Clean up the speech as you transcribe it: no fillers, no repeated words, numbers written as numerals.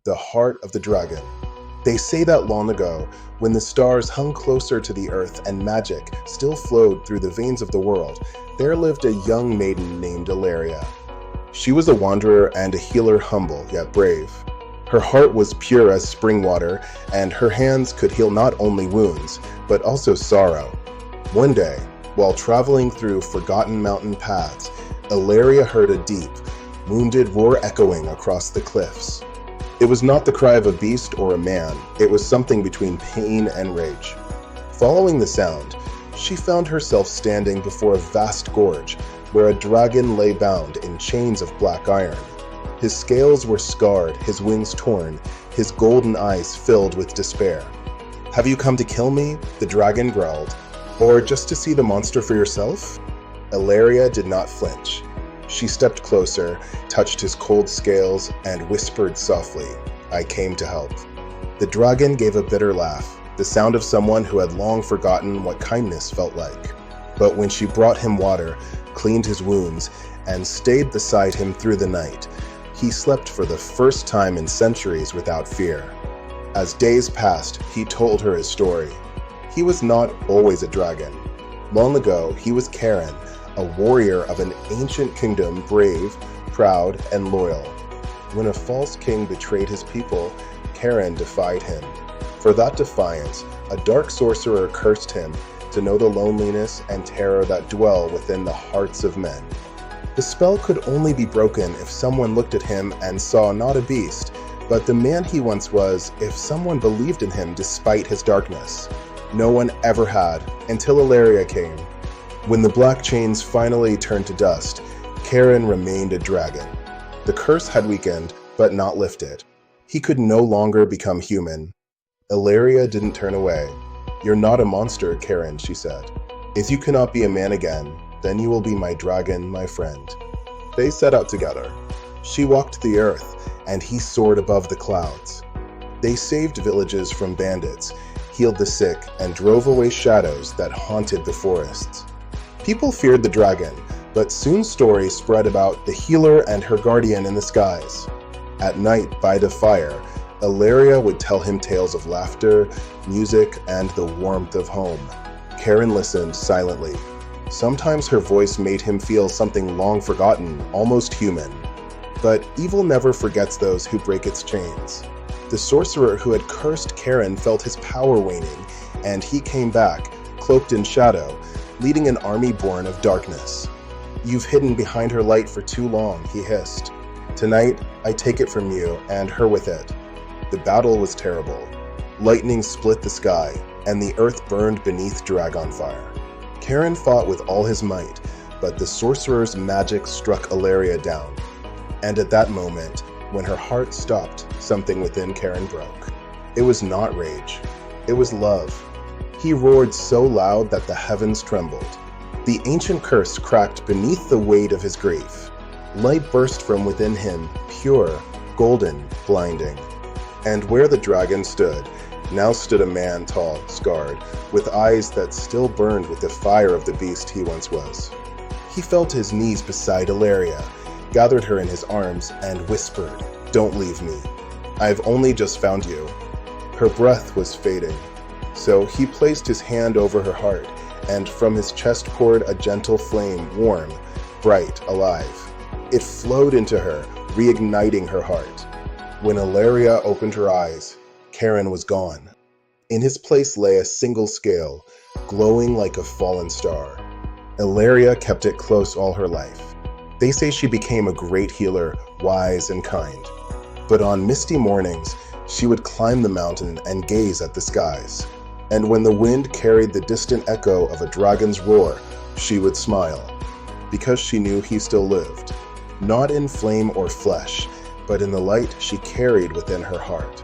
the heart of the dragon. They say that long ago, when the stars hung closer to the earth and magic still flowed through the veins of the world, there lived a young maiden named Ilaria. She was a wanderer and a healer, humble yet brave. Her heart was pure as spring water, and her hands could heal not only wounds, but also sorrow. One day, while traveling through forgotten mountain paths, Ilaria heard a deep, wounded roar echoing across the cliffs. It was not the cry of a beast or a man, it was something between pain and rage. Following the sound, she found herself standing before a vast gorge where a dragon lay bound in chains of black iron. His scales were scarred, his wings torn, his golden eyes filled with despair. "Have you come to kill me?" the dragon growled. "Or just to see the monster for yourself?" Ilaria did not flinch. She stepped closer, touched his cold scales, and whispered softly, "I came to help." The dragon gave a bitter laugh, the sound of someone who had long forgotten what kindness felt like. But when she brought him water, cleaned his wounds, and stayed beside him through the night, he slept for the first time in centuries without fear. As days passed, he told her his story. He was not always a dragon. Long ago, he was Karen, a warrior of an ancient kingdom, brave, proud, and loyal. When a false king betrayed his people, Karen defied him. For that defiance, a dark sorcerer cursed him to know the loneliness and terror that dwell within the hearts of men. The spell could only be broken if someone looked at him and saw not a beast, but the man he once was, if someone believed in him despite his darkness. No one ever had, until Ilaria came. When the black chains finally turned to dust, Karen remained a dragon. The curse had weakened, but not lifted. He could no longer become human. Ilaria didn't turn away. "You're not a monster, Karen," she said. "If you cannot be a man again, then you will be my dragon, my friend." They set out together. She walked the earth, and he soared above the clouds. They saved villages from bandits, healed the sick, and drove away shadows that haunted the forests. People feared the dragon, but soon stories spread about the healer and her guardian in the skies. At night, by the fire, Ilaria would tell him tales of laughter, music, and the warmth of home. Karen listened silently. Sometimes her voice made him feel something long forgotten, almost human. But evil never forgets those who break its chains. The sorcerer who had cursed Karen felt his power waning, and he came back, cloaked in shadow, leading an army born of darkness. "You've hidden behind her light for too long," he hissed. "Tonight, I take it from you, and her with it." The battle was terrible. Lightning split the sky, and the earth burned beneath dragon fire. Karen fought with all his might, but the sorcerer's magic struck Ilaria down. And at that moment, when her heart stopped, something within Karen broke. It was not rage. It was love. He roared so loud that the heavens trembled. The ancient curse cracked beneath the weight of his grief. Light burst from within him, pure, golden, blinding. And where the dragon stood, now stood a man tall, scarred, with eyes that still burned with the fire of the beast he once was. He fell to his knees beside Ilaria, gathered her in his arms, and whispered, "Don't leave me. I've only just found you." Her breath was fading. So he placed his hand over her heart, and from his chest poured a gentle flame, warm, bright, alive. It flowed into her, reigniting her heart. When Ilaria opened her eyes, Karen was gone. In his place lay a single scale, glowing like a fallen star. Ilaria kept it close all her life. They say she became a great healer, wise and kind. But on misty mornings, she would climb the mountain and gaze at the skies. And when the wind carried the distant echo of a dragon's roar, she would smile, because she knew he still lived, not in flame or flesh, but in the light she carried within her heart.